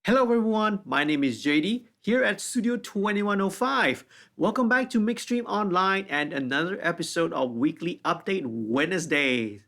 Hello everyone, my name is JD here at Studio 2105. Welcome back to MixStream Online and another episode of Weekly Update Wednesday.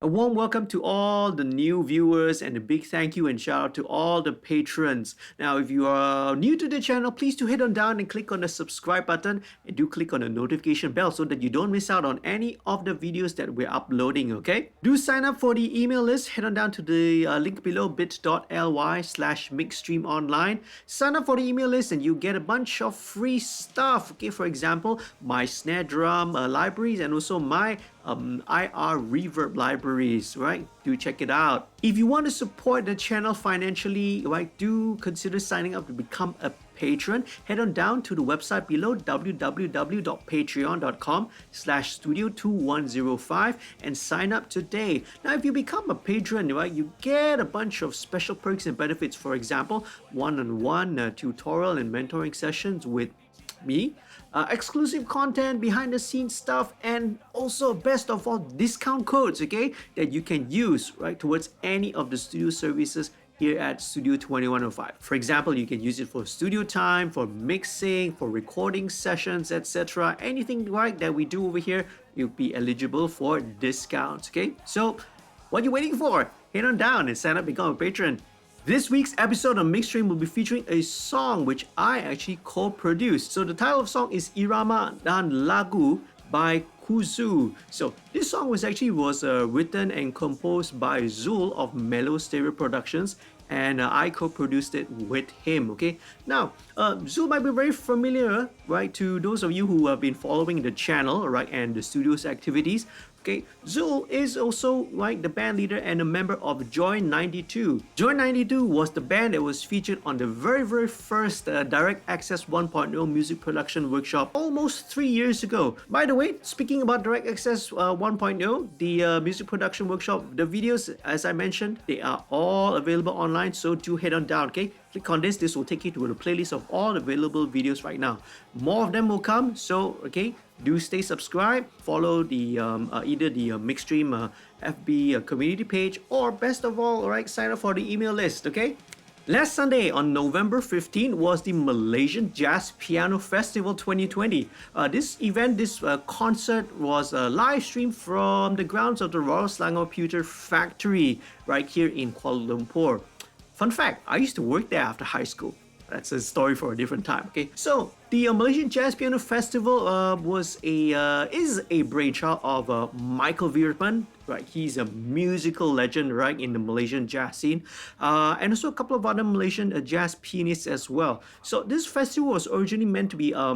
A warm welcome to all the new viewers and a big thank you and shout out to all the patrons. Now, if you are new to the channel, please do head on down and click on the subscribe button and do click on the notification bell so that you don't miss out on any of the videos that we're uploading, okay? Do sign up for the email list. Head on down to the link below bit.ly/mixstreamonline. Sign up for the email list and you get a bunch of free stuff, okay? For example, my snare drum libraries and also my IR reverb libraries, right? Do check it out. If you want to support the channel financially, right, do consider signing up to become a patron. Head on down to the website below www.patreon.com/studio2105 and sign up today. Now, if you become a patron, right, you get a bunch of special perks and benefits. For example, one-on-one tutorial and mentoring sessions with me, exclusive content, behind the scenes stuff, and also best of all, discount codes, okay, that you can use right towards any of the studio services here at Studio 2105. For example, you can use it for studio time, for mixing, for recording sessions, etc. Anything right that we do over here, you'll be eligible for discounts, okay? So what are you waiting for? Head on down and sign up, become a patron. This week's episode of MixStream will be featuring a song which I actually co-produced. So the title of the song is Irama dan Lagu by Kuzu. So this song was written and composed by Zul of Mellow Stereo Productions, and I co-produced it with him. Okay, now Zul might be very familiar, right, to those of you who have been following the channel, right, and the studio's activities. Okay, Zul is also the band leader and a member of Join 92. Join 92 was the band that was featured on the very first Direct Access 1.0 music production workshop almost 3 years ago. By the way, speaking about Direct Access 1.0, the music production workshop, the videos, as I mentioned, they are all available online, so do head on down, okay? Click on this will take you to the playlist of all available videos right now. More of them will come, so okay, do stay subscribed, follow the either the MixStream FB community page, or best of all, sign up for the email list, okay? Last Sunday on November 15 was the Malaysian Jazz Piano Festival 2020. This concert was live streamed from the grounds of the Royal Selangor Pewter Factory right here in Kuala Lumpur. Fun fact, I used to work there after high school. That's a story for a different time, okay? So, the Malaysian Jazz Piano Festival is a brainchild of Michael Veerman, right? He's a musical legend, right, in the Malaysian jazz scene. And also a couple of other Malaysian jazz pianists as well. So, this festival was originally meant to be a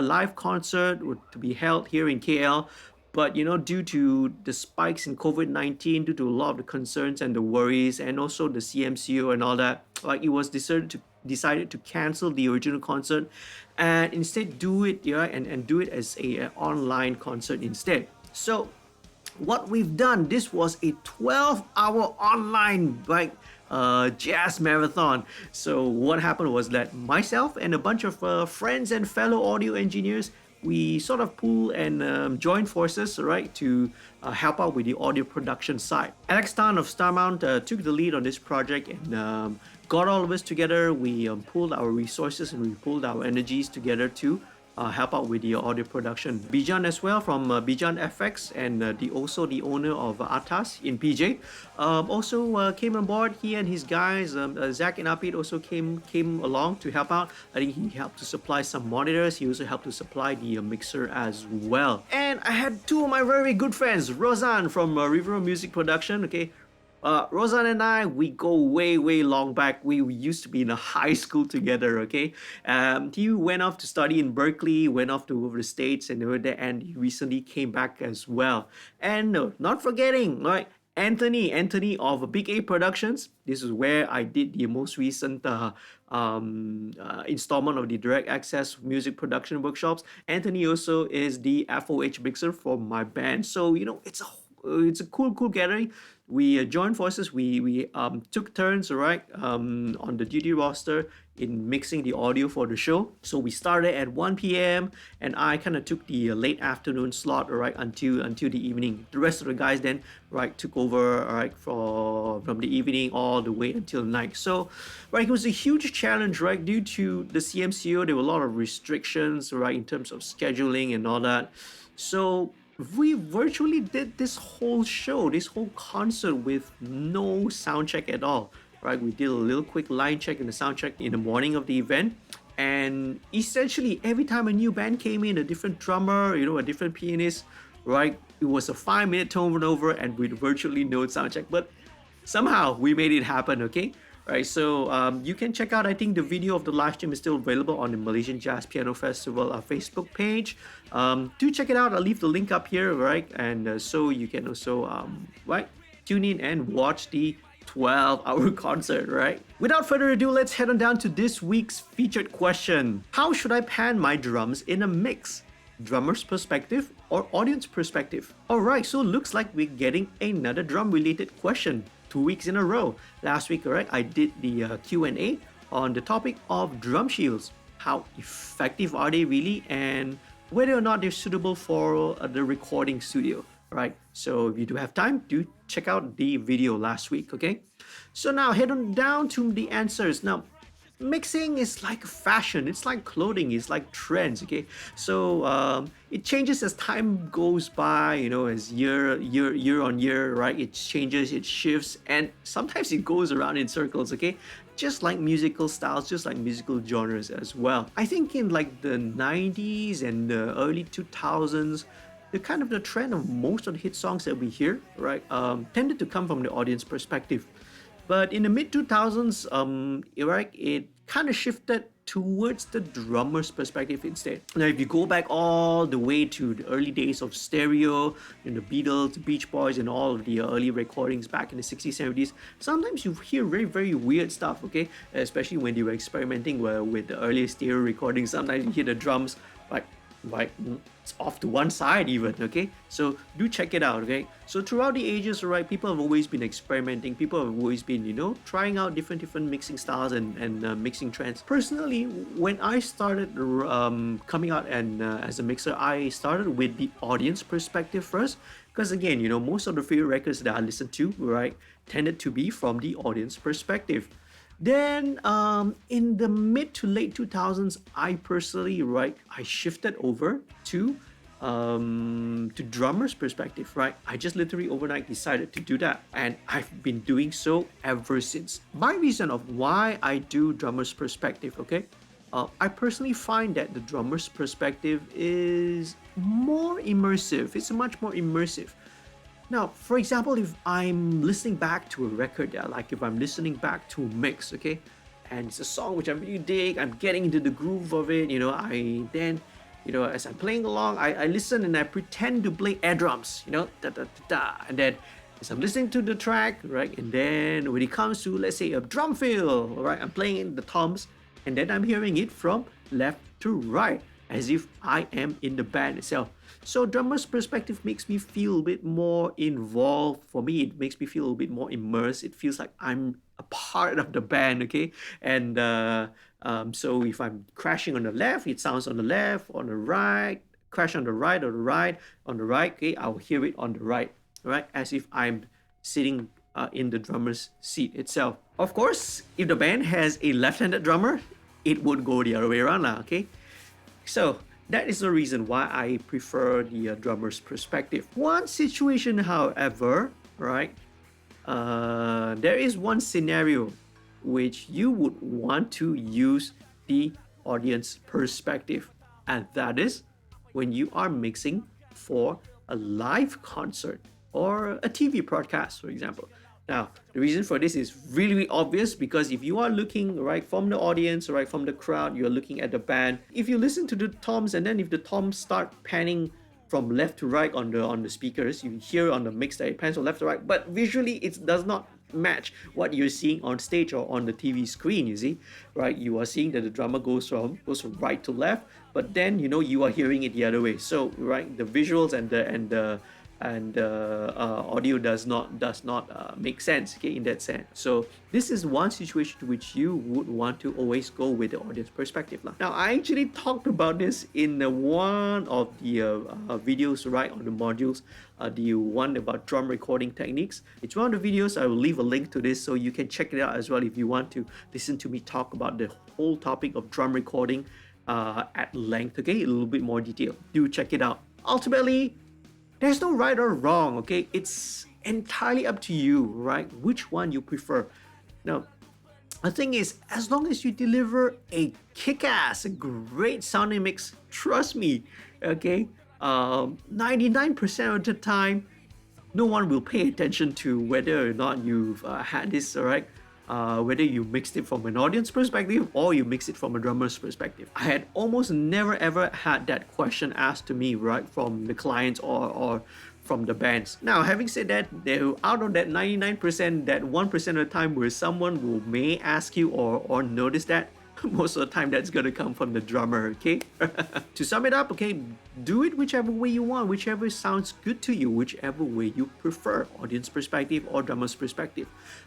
live concert to be held here in KL. But due to the spikes in COVID-19, due to a lot of the concerns and the worries, and also the CMCO and all that, it was decided to cancel the original concert and instead do it and do it as a online concert instead. So what we've done, this was a 12-hour online jazz marathon. So what happened was that myself and a bunch of friends and fellow audio engineers, we sort of pool and join forces, right, to help out with the audio production side. Alex Tan of Starmount took the lead on this project and got all of us together. We pooled our resources and we pooled our energies together to help out with the audio production. Bijan as well from Bijan FX and also the owner of Atas in PJ also came on board. He and his guys, Zach and Apid, also came along to help out. I think he helped to supply some monitors. He also helped to supply the mixer as well. And I had two of my very good friends, Rozan from River Music Production, okay? Rosan and I, we go way long back. We used to be in a high school together, okay? He went off to study in Berkeley, went off to over the States and over there, and he recently came back as well. And not forgetting, right, Anthony of Big A Productions. This is where I did the most recent installment of the Direct Access Music Production Workshops. Anthony also is the FOH mixer for my band. So, it's a cool gathering. We joined forces. We took turns, right, on the duty roster in mixing the audio for the show. So we started at 1 p.m. and I kind of took the late afternoon slot, right, until the evening. The rest of the guys then, right, took over, right, from the evening all the way until night. So, right, it was a huge challenge, right, due to the CMCO. There were a lot of restrictions, right, in terms of scheduling and all that. So we virtually did this whole show, this whole concert with no sound check at all, right? We did a little quick line check and a sound check in the morning of the event. And essentially every time a new band came in, a different drummer, a different pianist, right? It was a 5-minute turnover and with virtually no sound check. But somehow we made it happen, okay? Right, so you can check out, I think the video of the live stream is still available on the Malaysian Jazz Piano Festival Facebook page. Do check it out. I'll leave the link up here, right? And so you can also, right, tune in and watch the 12-hour concert, right? Without further ado, let's head on down to this week's featured question. How should I pan my drums in a mix? Drummer's perspective or audience perspective? Alright, so looks like we're getting another drum-related question. 2 weeks in a row. Last week, right, I did the Q&A on the topic of drum shields. How effective are they really, and whether or not they're suitable for the recording studio, right? So if you do have time, do check out the video last week, okay? So now head on down to the answers. Now, mixing is like fashion, it's like clothing, it's like trends, okay? So it changes as time goes by, as year on year, right? It changes, it shifts, and sometimes it goes around in circles, okay? Just like musical styles, just like musical genres as well. I think in like the 90s and the early 2000s, the trend of most of the hit songs that we hear, right, tended to come from the audience perspective. But in the mid 2000s, right, it kind of shifted towards the drummer's perspective instead. Now, if you go back all the way to the early days of stereo, the Beatles, the Beach Boys, and all of the early recordings back in the 60s, 70s, sometimes you hear very, very weird stuff, okay? Especially when they were experimenting with the early stereo recordings. Sometimes you hear the drums like it's off to one side even, okay? So do check it out, okay? So throughout the ages, right, people have always been experimenting. People have always been, trying out different mixing styles and mixing trends. Personally, when I started coming out and as a mixer, I started with the audience perspective first. Because again, most of the favorite records that I listened to, right, tended to be from the audience perspective. Then in the mid to late 2000s, I personally, right, I shifted over to drummer's perspective, right? I just literally overnight decided to do that, and I've been doing so ever since. My reason of why I do drummer's perspective, okay? I personally find that the drummer's perspective is more immersive. It's much more immersive. Now, for example, if I'm listening back to a record, like if I'm listening back to a mix, okay, and it's a song which I really dig, I'm getting into the groove of it, I then, as I'm playing along, I listen and I pretend to play air drums, da da da da, and then as I'm listening to the track, right, and then when it comes to, let's say, a drum fill, all right, I'm playing the toms, and then I'm hearing it from left to right, as if I am in the band itself. So drummer's perspective makes me feel a bit more involved. For me, it makes me feel a bit more immersed. It feels like I'm a part of the band, okay? And so if I'm crashing on the left, it sounds on the left, on the right, crash on the right, on the right, okay? I'll hear it on the right, right? As if I'm sitting in the drummer's seat itself. Of course, if the band has a left-handed drummer, it would go the other way around, okay? So that is the reason why I prefer the drummer's perspective. One situation, however, right, there is one scenario which you would want to use the audience perspective, and that is when you are mixing for a live concert or a TV broadcast, for example. Now, the reason for this is really, really obvious, because if you are looking right from the audience, right from the crowd, you're looking at the band. If you listen to the toms and then if the toms start panning from left to right on the speakers. You hear on the mix that it pans from left to right, but visually it does not match what you're seeing on stage or on the TV screen. You see, right? You are seeing that the drummer goes from right to left, but then you are hearing it the other way. So right, the visuals and audio does not make sense, okay, in that sense. So this is one situation to which you would want to always go with the audience perspective lah. Now I actually talked about this in one of the videos, right, on the modules, the one about drum recording techniques. It's one of the videos. I will leave a link to this so you can check it out as well if you want to listen to me talk about the whole topic of drum recording at length, okay, a little bit more detail. Do check it out. Ultimately, there's no right or wrong, okay? It's entirely up to you, right? Which one you prefer. Now, the thing is, as long as you deliver a kick-ass, a great sounding mix, trust me, okay? 99% of the time, no one will pay attention to whether or not you've had this, all right? Whether you mixed it from an audience perspective or you mix it from a drummer's perspective. I had almost never ever had that question asked to me, right, from the clients or from the bands. Now, having said that, out of that 99%, that 1% of the time where someone may ask you or notice that, most of the time that's gonna come from the drummer, okay? To sum it up, okay, do it whichever way you want, whichever sounds good to you, whichever way you prefer, audience perspective or drummer's perspective.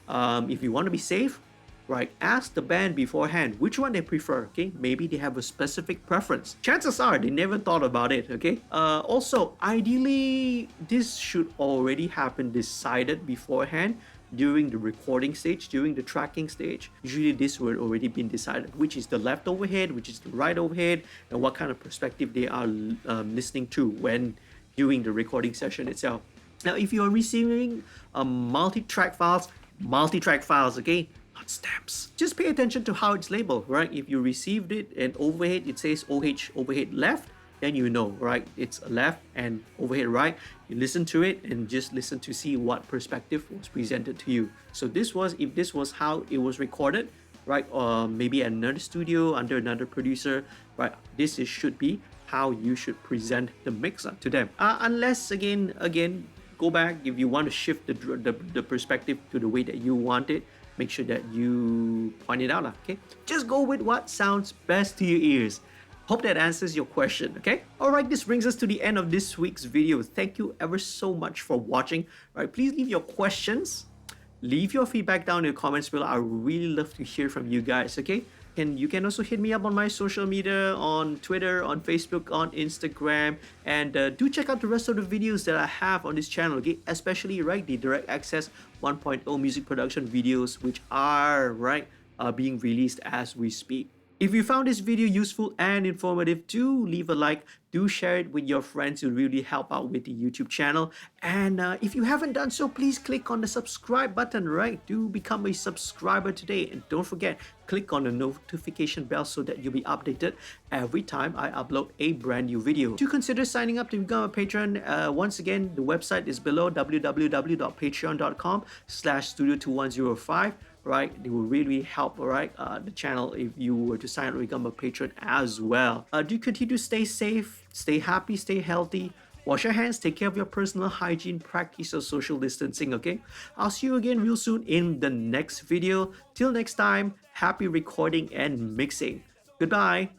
If you want to be safe, right, ask the band beforehand which one they prefer, okay? Maybe they have a specific preference. Chances are they never thought about it, okay? Also, ideally, this should already happen decided beforehand during the recording stage, during the tracking stage. Usually this would already been decided, which is the left overhead, which is the right overhead, and what kind of perspective they are listening to when doing the recording session itself. Now, if you are receiving multi-track files, okay, not stamps. Just pay attention to how it's labeled, right? If you received it and overhead, it says OH overhead left, then you know, right? It's left and overhead right. You listen to it and just listen to see what perspective was presented to you. So if this was how it was recorded, right? Or maybe at another studio under another producer, right? Should be how you should present the mix to them. Unless again, go back if you want to shift the perspective to the way that you want it. Make sure that you point it out, okay? Just go with what sounds best to your ears. Hope that answers your question, okay? Alright, this brings us to the end of this week's video. Thank you ever so much for watching. Alright, please leave your questions. Leave your feedback down in the comments below. I really love to hear from you guys, okay? And you can also hit me up on my social media, on Twitter, on Facebook, on Instagram. And do check out the rest of the videos that I have on this channel, okay? Especially, right, the Direct Access 1.0 music production videos, which are, right, being released as we speak. If you found this video useful and informative, do leave a like, do share it with your friends. It will really help out with the YouTube channel. And if you haven't done so, please click on the subscribe button, right? Do become a subscriber today. And don't forget, click on the notification bell so that you'll be updated every time I upload a brand new video. Do consider signing up to become a patron. Once again, the website is below, www.patreon.com/studio2105. Right, it will really help, right, the channel if you were to sign up to become a patron as well. Do continue to stay safe, stay happy, stay healthy, wash your hands, take care of your personal hygiene, practice your social distancing, okay? I'll see you again real soon in the next video. Till next time, happy recording and mixing. Goodbye.